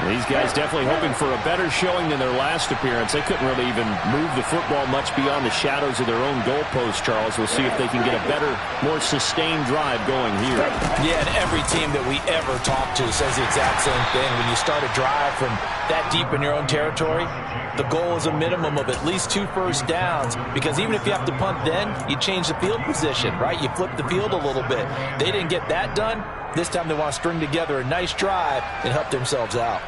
These guys definitely hoping for a better showing than their last appearance. They couldn't really even move the football much beyond the shadows of their own goalpost, Charles. We'll see if they can get a better, more sustained drive going here. Yeah, and every team that we ever talk to says the exact same thing. When you start a drive from that deep in your own territory, the goal is a minimum of at least 2 first downs, because even if you have to punt then, you change the field position, right? You flip the field a little bit. They didn't get that done. This time they want to string together a nice drive and help themselves out.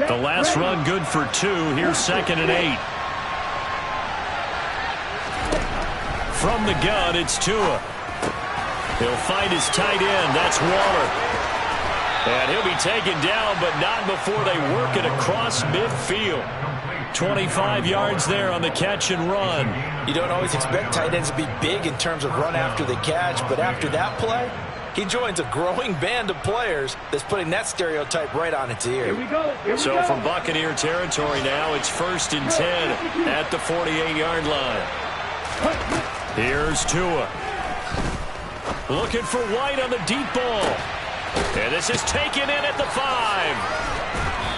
The last run good for 2. Here's 2nd and 8. From the gun, it's Tua. He'll find his tight end. That's Waller. And he'll be taken down, but not before they work it across midfield. 25 yards there on the catch and run. You don't always expect tight ends to be big in terms of run after the catch, but after that play, he joins a growing band of players that's putting that stereotype right on its ear. Here we go. So from Buccaneer territory now, it's 1st and 10 at the 48-yard line. Here's Tua. Looking for White on the deep ball. And this is taken in at the 5.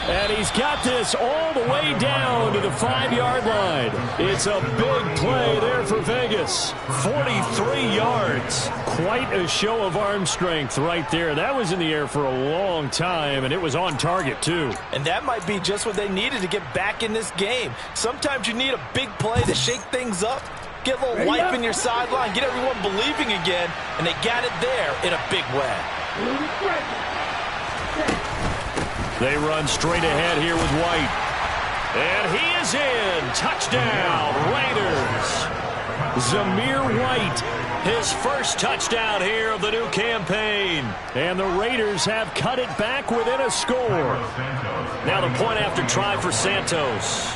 And he's got this all the way down to the 5-yard line. It's a big play there for Vegas. 43 yards. Quite a show of arm strength right there. That was in the air for a long time, and it was on target, too. And that might be just what they needed to get back in this game. Sometimes you need a big play to shake things up, get a little life in your sideline, get everyone believing again, and they got it there in a big way. They run straight ahead here with White. And he is in. Touchdown, Raiders. Zamir White, his first touchdown here of the new campaign. And the Raiders have cut it back within a score. Now the point after try for Santos.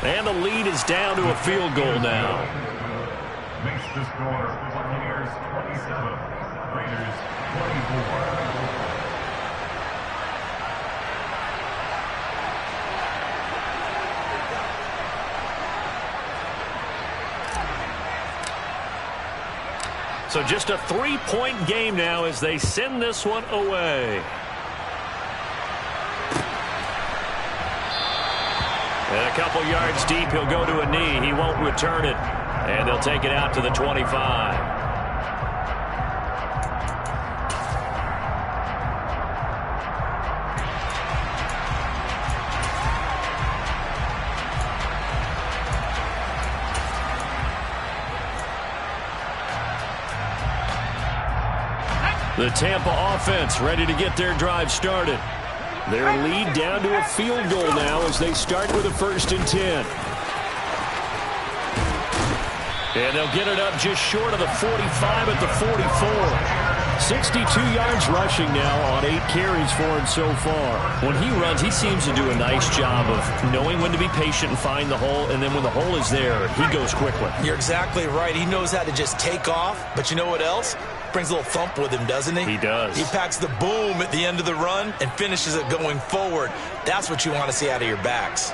And the lead is down to a field goal now. Makes the score Buccaneers 27, Raiders 24. So just a 3-point game now as they send this one away. And a couple yards deep, he'll go to a knee. He won't return it. And they'll take it out to the 25. The Tampa offense ready to get their drive started. Their lead down to a field goal now as they start with a 1st and 10. And they'll get it up just short of the 45 at the 44. 62 yards rushing now on 8 carries for him so far. When he runs, he seems to do a nice job of knowing when to be patient and find the hole, and then when the hole is there, he goes quickly. You're exactly right. He knows how to just take off, but you know what else? Brings a little thump with him, doesn't he? He does. He packs the boom at the end of the run and finishes it going forward. That's what you want to see out of your backs.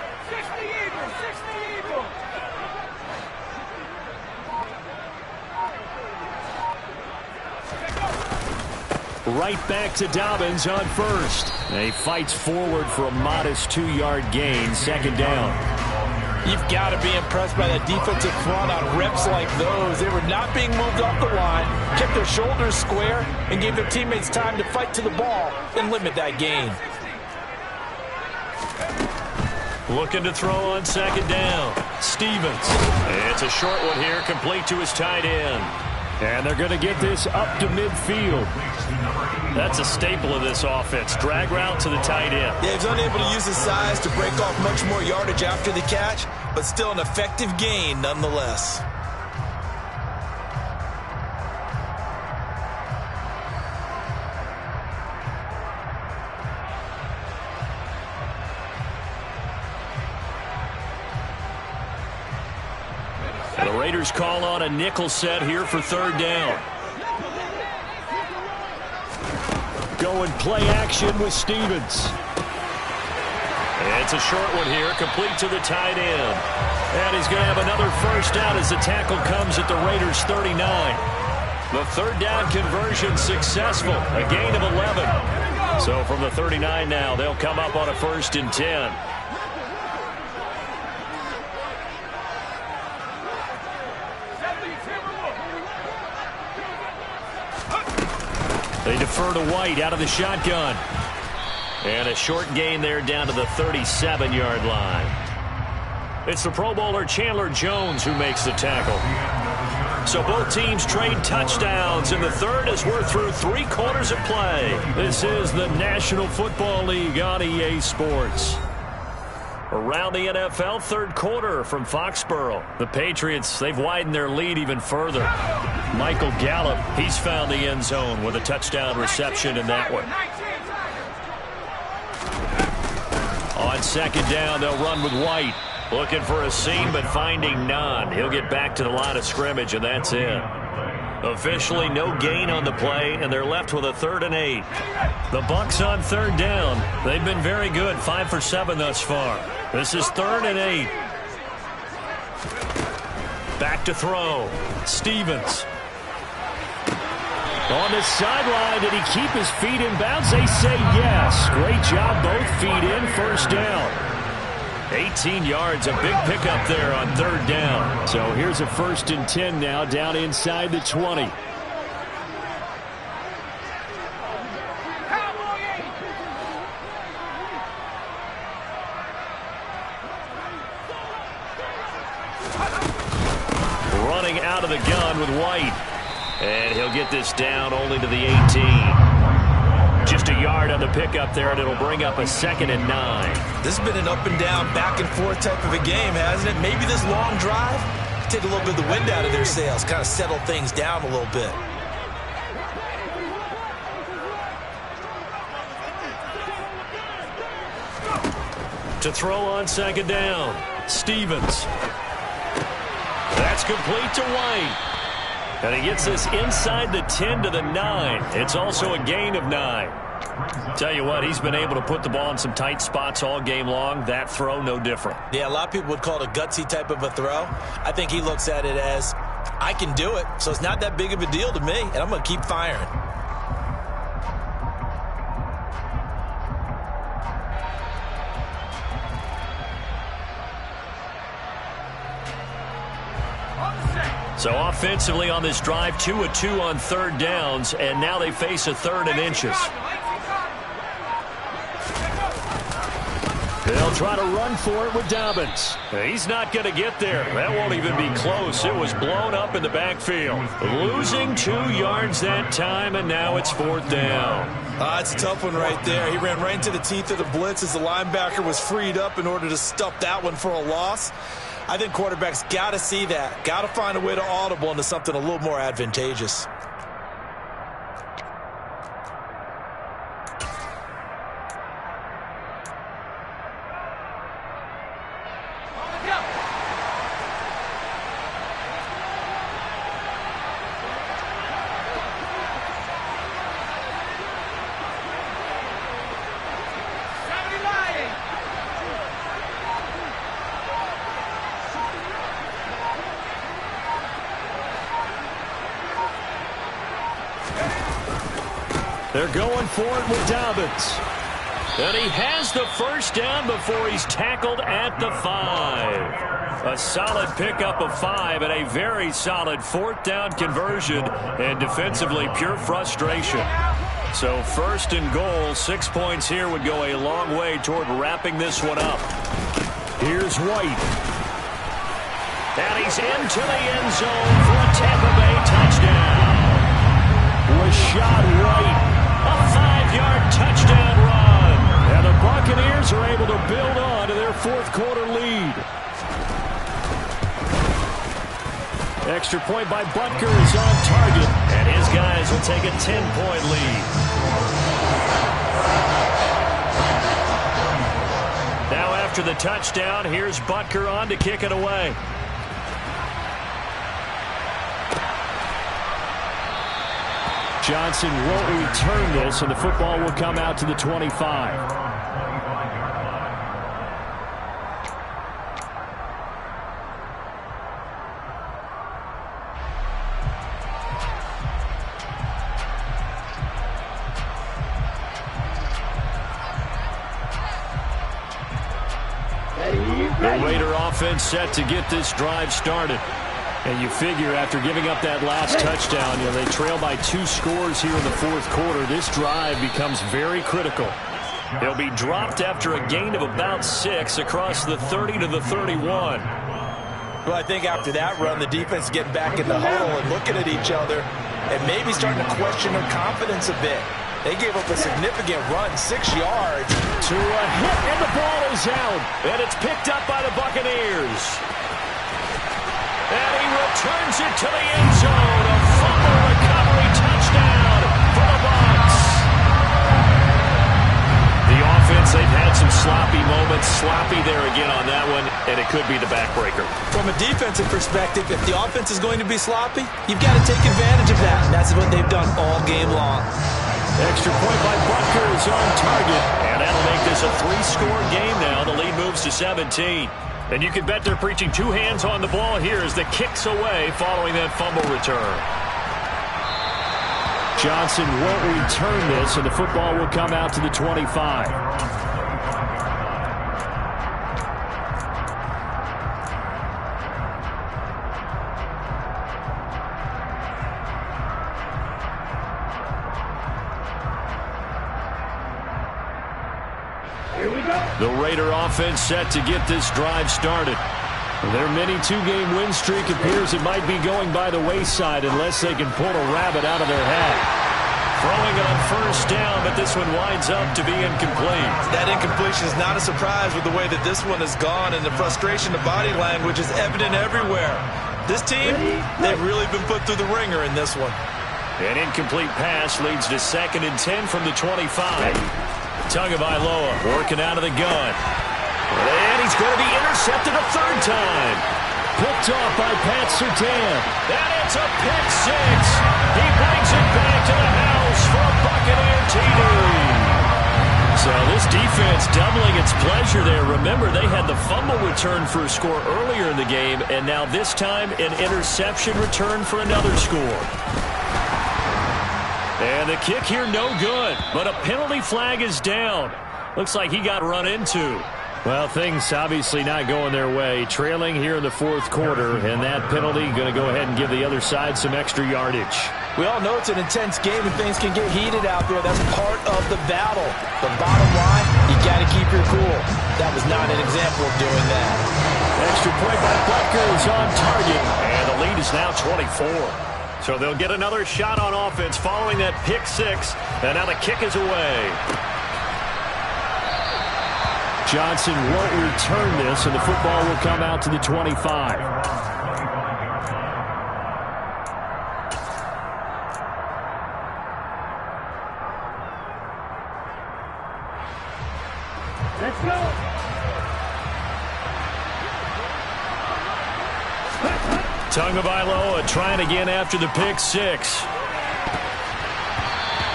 right back to Dobbins on first. And he fights forward for a modest 2-yard gain, second down. You've got to be impressed by that defensive front on reps like those. They were not being moved off the line, kept their shoulders square, and gave their teammates time to fight to the ball and limit that gain. Looking to throw on second down. Stevens. It's a short one here, complete to his tight end. And they're going to get this up to midfield. That's a staple of this offense. Drag route to the tight end. Yeah, he's unable to use his size to break off much more yardage after the catch, but still an effective gain nonetheless. The Raiders call on a nickel set here for third down. Going play action with Stevens. It's a short one here, complete to the tight end. And he's going to have another first down as the tackle comes at the Raiders' 39. The third down conversion successful, a gain of 11. So from the 39 now, they'll come up on a 1st and 10. They defer to White out of the shotgun. And a short gain there down to the 37-yard line. It's the Pro Bowler Chandler Jones who makes the tackle. So both teams trade touchdowns in the third as we're through 3 quarters of play. This is the National Football League on EA Sports. Around the NFL, third quarter from Foxborough. The Patriots, they've widened their lead even further. Michael Gallup, he's found the end zone with a touchdown reception in that one. On second down, they'll run with White. Looking for a seam, but finding none. He'll get back to the line of scrimmage, and that's it. Officially no gain on the play, and they're left with a 3rd and 8. The Bucs on third down. They've been very good, 5 for 7 thus far. This is 3rd and 8. Back to throw. Stevens. On the sideline, did he keep his feet in bounds? They say yes. Great job, both feet in, first down. 18 yards, a big pickup there on third down. So here's a 1st and 10 now, down inside the 20. Running out of the gun with White. And he'll get this down only to the 18. Just a yard on the pickup there, and it'll bring up a 2nd and 9. This has been an up and down, back and forth type of a game, hasn't it? Maybe this long drive take a little bit of the wind out of their sails, kind of settle things down a little bit. To throw on second down, Stevens. That's complete to White. And he gets this inside the 10 to the 9. It's also a gain of 9. Tell you what, he's been able to put the ball in some tight spots all game long. That throw, no different. Yeah, a lot of people would call it a gutsy type of a throw. I think he looks at it as, I can do it, so it's not that big of a deal to me, and I'm going to keep firing. So offensively on this drive, 2 of 2 on third downs, and now they face a 3rd and inches. They'll try to run for it with Dobbins. He's not going to get there. That won't even be close. It was blown up in the backfield. Losing 2 yards that time, and now it's 4th down. It's a tough one right there. He ran right into the teeth of the blitz as the linebacker was freed up in order to stuff that one for a loss. I think quarterbacks got to see that. Got to find a way to audible into something a little more advantageous. They're going for it with Dobbins. And he has the first down before he's tackled at the 5. A solid pickup of 5 and a very solid 4th down conversion. And defensively, pure frustration. So 1st and goal, 6 points here would go a long way toward wrapping this one up. Here's White. And he's into the end zone for a Tampa Bay touchdown. Rashad White, a 5-yard touchdown run. And the Buccaneers are able to build on to their 4th quarter lead. Extra point by Butker is on target, and his guys will take a 10-point lead. Now after the touchdown, here's Butker on to kick it away. Johnson won't return this, and the football will come out to the 25. The Raider offense set to get this drive started. And you figure after giving up that last touchdown, they trail by 2 scores here in the 4th quarter. This drive becomes very critical. They'll be dropped after a gain of about 6 across the 30 to the 31. Well, I think after that run, the defense is getting back in the huddle and looking at each other and maybe starting to question their confidence a bit. They gave up a significant run, 6 yards. To a hit, and the ball is out. And it's picked up by the Buccaneers. And he returns it to the end zone. A fumble recovery touchdown for the Bucs. The offense, they've had some sloppy moments. Sloppy there again on that one, and it could be the backbreaker. From a defensive perspective, if the offense is going to be sloppy, you've got to take advantage of that. And that's what they've done all game long. Extra point by Butker is on target, and that'll make this a 3-score game now. The lead moves to 17. And you can bet they're preaching 2 hands on the ball here as the kick's away following that fumble return. Johnson won't return this, and the football will come out to the 25. The Raider offense set to get this drive started. Their mini 2-game win streak appears it might be going by the wayside unless they can pull a rabbit out of their hat. Throwing on 1st down, but this one winds up to be incomplete. That incompletion is not a surprise with the way that this one has gone, and the frustration of body language is evident everywhere. This team, they've really been put through the ringer in this one. An incomplete pass leads to 2nd and 10 from the 25. Tagovailoa working out of the gun. And he's going to be intercepted a 3rd time. Picked off by Pat Surtain. And it's a pick 6. He brings it back to the house for a Buccaneer TD. So this defense doubling its pleasure there. Remember, they had the fumble return for a score earlier in the game, and now this time an interception return for another score. And the kick here no good, but a penalty flag is down. Looks like he got run into. Well, things obviously not going their way. Trailing here in the 4th quarter, and that penalty going to go ahead and give the other side some extra yardage. We all know it's an intense game and things can get heated out there. That's part of the battle. The bottom line, you got to keep your cool. That was not an example of doing that. Extra point by Butker is on target, and the lead is now 24. So they'll get another shot on offense following that pick 6, and now the kick is away. Johnson won't return this, and the football will come out to the 25. Let's go. Tagovailoa trying again after the pick 6.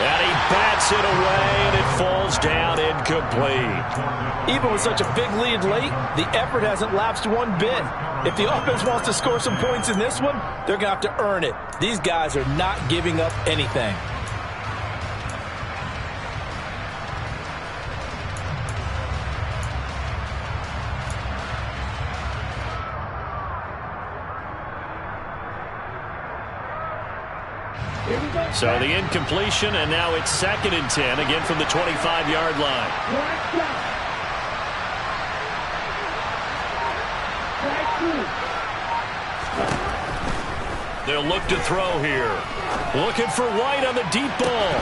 And he bats it away, and it falls down incomplete. Even with such a big lead late, the effort hasn't lapsed one bit. If the offense wants to score some points in this one, they're going to have to earn it. These guys are not giving up anything. So the incompletion, and now it's 2nd and 10, again from the 25-yard line. They'll look to throw here. Looking for White on the deep ball.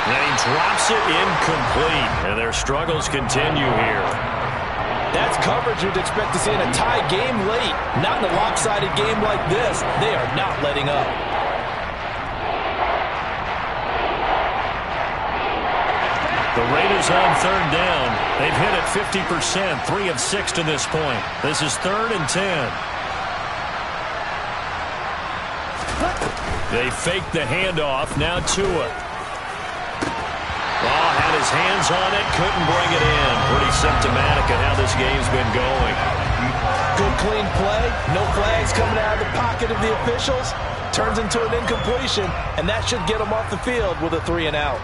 And he drops it incomplete. And their struggles continue here. That's coverage you'd expect to see in a tie game late. Not in a lopsided game like this. They are not letting up. The Raiders on 3rd down. They've hit it 50%, 3 of 6 to this point. This is 3rd and 10. They fake the handoff. Now Tua. Oh, had his hands on it. Couldn't bring it in. Pretty symptomatic of how this game's been going. Good clean play. No flags coming out of the pocket of the officials. Turns into an incompletion, and that should get them off the field with a 3 and out.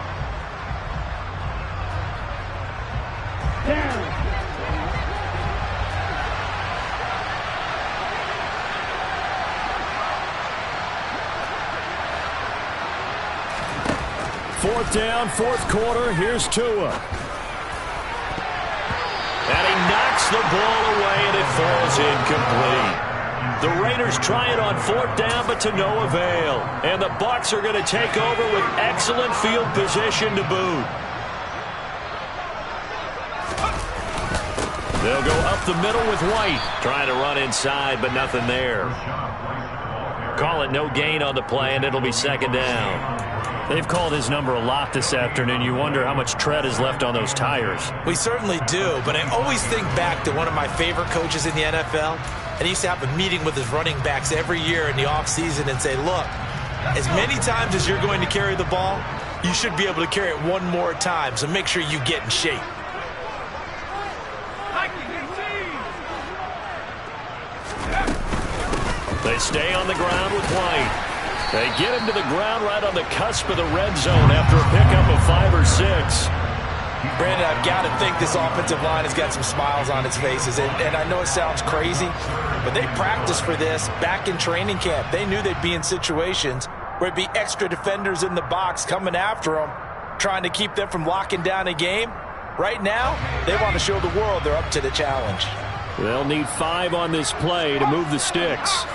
Fourth down, 4th quarter. Here's Tua. And he knocks the ball away, and it falls incomplete. The Raiders try it on 4th down, but to no avail. And the Bucs are going to take over with excellent field position to boot. They'll go up the middle with White. Trying to run inside, but nothing there. Call it no gain on the play, and it'll be 2nd down. They've called his number a lot this afternoon. You wonder how much tread is left on those tires. We certainly do, but I always think back to one of my favorite coaches in the NFL. And he used to have a meeting with his running backs every year in the offseason and say, look, as many times as you're going to carry the ball, you should be able to carry it one more time, so make sure you get in shape. They stay on the ground with White. They get him to the ground right on the cusp of the red zone after a pickup of 5 or 6. Brandon, I've got to think this offensive line has got some smiles on its faces. And I know it sounds crazy, but they practiced for this back in training camp. They knew they'd be in situations where it'd be extra defenders in the box coming after them, trying to keep them from locking down a game. Right now, they want to show the world they're up to the challenge. They'll need 5 on this play to move the sticks.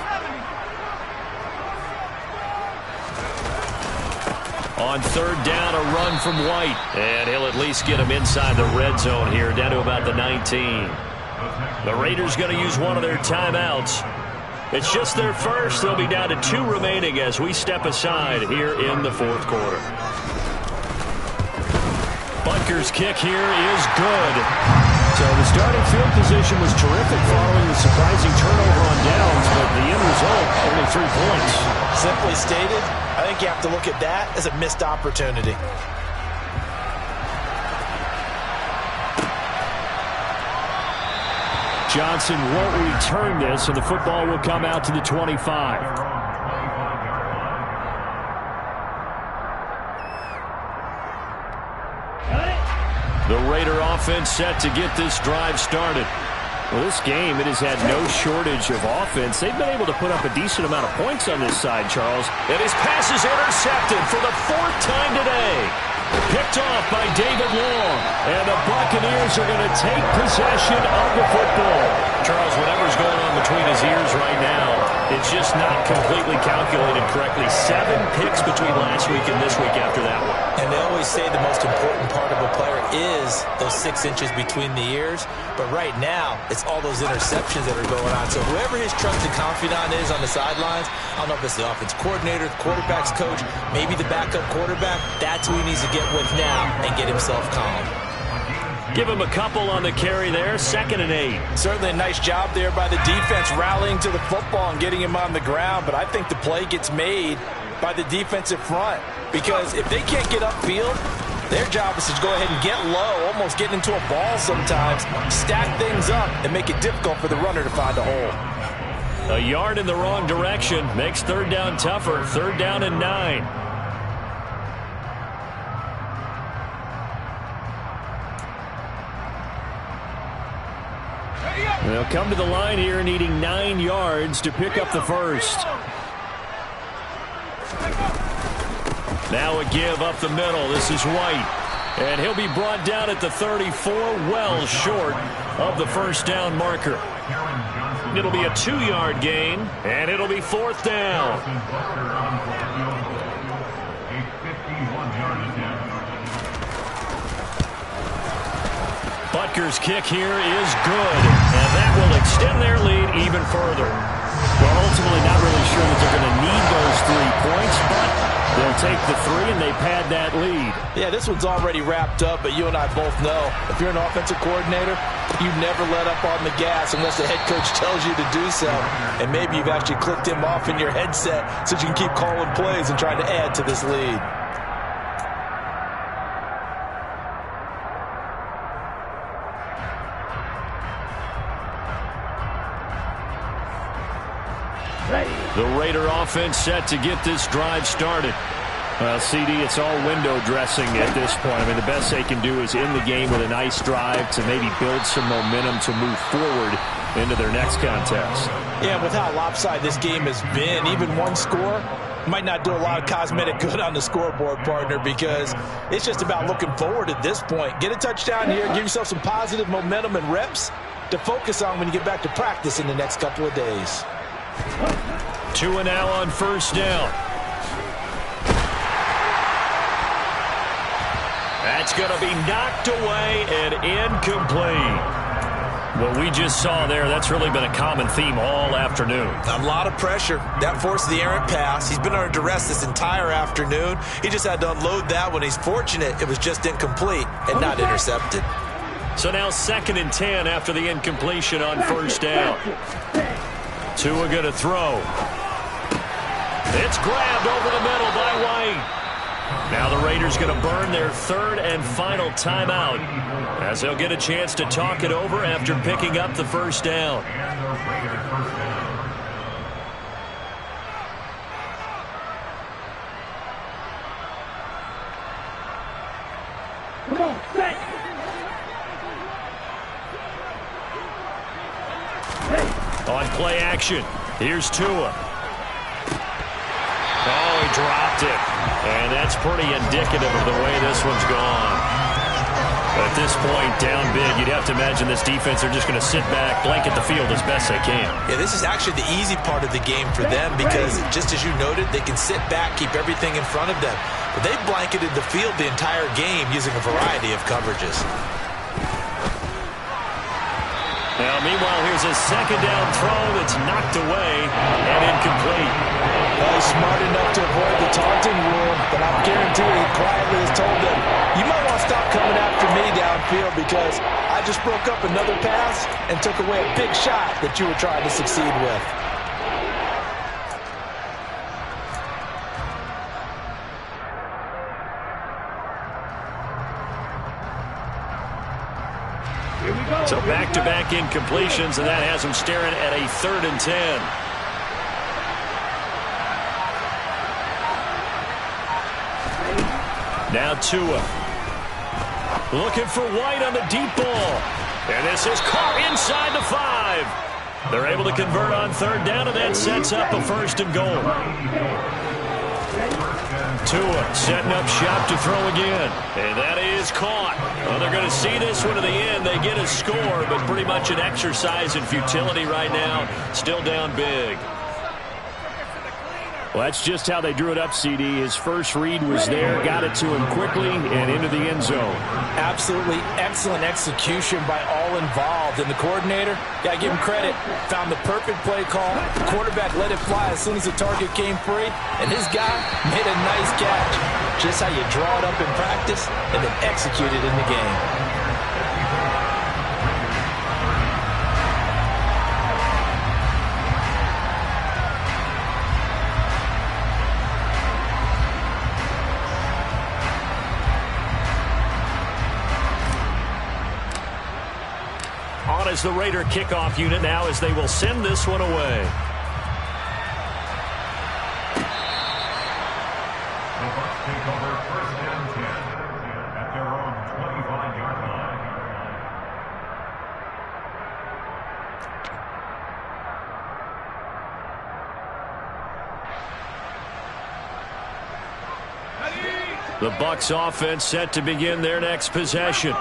On 3rd down, a run from White. And he'll at least get him inside the red zone here, down to about the 19. The Raiders going to use one of their timeouts. It's just their first. They'll be down to 2 remaining as we step aside here in the 4th quarter. Butker's kick here is good. So the starting field position was terrific following the surprising turnover on downs, but the end result, only 3 points. Simply stated, I think you have to look at that as a missed opportunity. Johnson won't return this, and the football will come out to the 25. The Raider offense set to get this drive started. Well, this game, it has had no shortage of offense. They've been able to put up a decent amount of points on this side, Charles. And his pass is intercepted for the 4th time today. Picked off by David Long. And the Buccaneers are going to take possession of the football. Charles, whatever's going on between his ears right now, it's just not completely calculated correctly. 7 picks between last week and this week after that one. And they always say the most important part of a player is those 6 inches between the ears. But right now, it's all those interceptions that are going on. So whoever his trusted confidant is on the sidelines, I don't know if it's the offense coordinator, the quarterback's coach, maybe the backup quarterback, that's who he needs to get with now and get himself calm. Give him a couple on the carry there, 2nd and 8. Certainly a nice job there by the defense rallying to the football and getting him on the ground. But I think the play gets made by the defensive front. Because if they can't get upfield, their job is to go ahead and get low, almost get into a ball sometimes, stack things up, and make it difficult for the runner to find a hole. A yard in the wrong direction makes 3rd down tougher. 3rd down and 9. They'll come to the line here needing 9 yards to pick up the first. Now a give up the middle. This is White. And he'll be brought down at the 34, well short of the first down marker. It'll be a 2-yard gain, and it'll be 4th down. Butker's kick here is good, and that will extend their lead even further. Well, ultimately not really sure that they're going to need those 3 points, but they'll take the 3 and they pad that lead. Yeah, this one's already wrapped up, but you and I both know if you're an offensive coordinator, you never let up on the gas unless the head coach tells you to do so. And maybe you've actually clicked him off in your headset so you can keep calling plays and trying to add to this lead. The Raider offense set to get this drive started. Well, CD, it's all window dressing at this point. I mean, the best they can do is end the game with a nice drive to maybe build some momentum to move forward into their next contest. Yeah, with how lopsided this game has been, even one score might not do a lot of cosmetic good on the scoreboard, partner, because it's just about looking forward at this point. Get a touchdown here, give yourself some positive momentum and reps to focus on when you get back to practice in the next couple of days. 2 and now on first down. That's going to be knocked away and incomplete. What we just saw there, that's really been a common theme all afternoon. A lot of pressure. That forced the errant pass. He's been under duress this entire afternoon. He just had to unload that one. He's fortunate it was just incomplete and not intercepted. So now 2nd and 10 after the incompletion on first down. Tua going to throw. It's grabbed over the middle by White. Now the Raiders going to burn their 3rd and final timeout as they'll get a chance to talk it over after picking up the first down. Come on, set. On play action, here's Tua. Oh, he dropped it. And that's pretty indicative of the way this one's gone. At this point, down big, you'd have to imagine this defense are just going to sit back, blanket the field as best they can. Yeah, this is actually the easy part of the game for them because, just as you noted, they can sit back, keep everything in front of them. But they've blanketed the field the entire game using a variety of coverages. Now, meanwhile, here's a 2nd down throw that's knocked away and incomplete. Well, he's smart enough to avoid the taunting rule, but I'm guaranteeing he quietly has told them, you might want to stop coming after me downfield because I just broke up another pass and took away a big shot that you were trying to succeed with. So back-to-back incompletions, and that has them staring at a 3rd and 10. Now Tua. Looking for White on the deep ball. And this is caught inside the 5. They're able to convert on 3rd down, and that sets up a 1st and goal. Tua setting up shop to throw again. And that is caught. Well, they're going to see this one to the end. They get a score, but pretty much an exercise in futility right now. Still down big. Well, that's just how they drew it up, CD. His first read was there, got it to him quickly, and into the end zone. Absolutely excellent execution by all involved. And the coordinator, got to give him credit, found the perfect play call. The quarterback let it fly as soon as the target came free, and his guy made a nice catch. Just how you draw it up in practice and then execute it in the game. On as the Raider kickoff unit now as they will send this one away. The Bucs take over 1st and 10 at their own 25-yard line. The Bucs offense set to begin their next possession.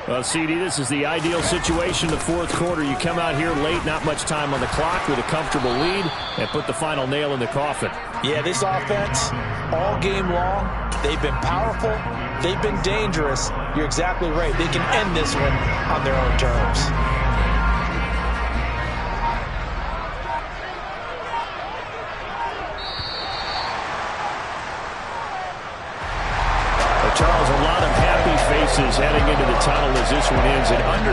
Well, CD, this is the ideal situation in the fourth quarter. You come out here late, not much time on the clock, with a comfortable lead, and put the final nail in the coffin. Yeah, this offense, all game long, they've been powerful, they've been dangerous. You're exactly right. They can end this one on their own terms. Charles, a lot of happy faces heading into the tunnel as this one ends in under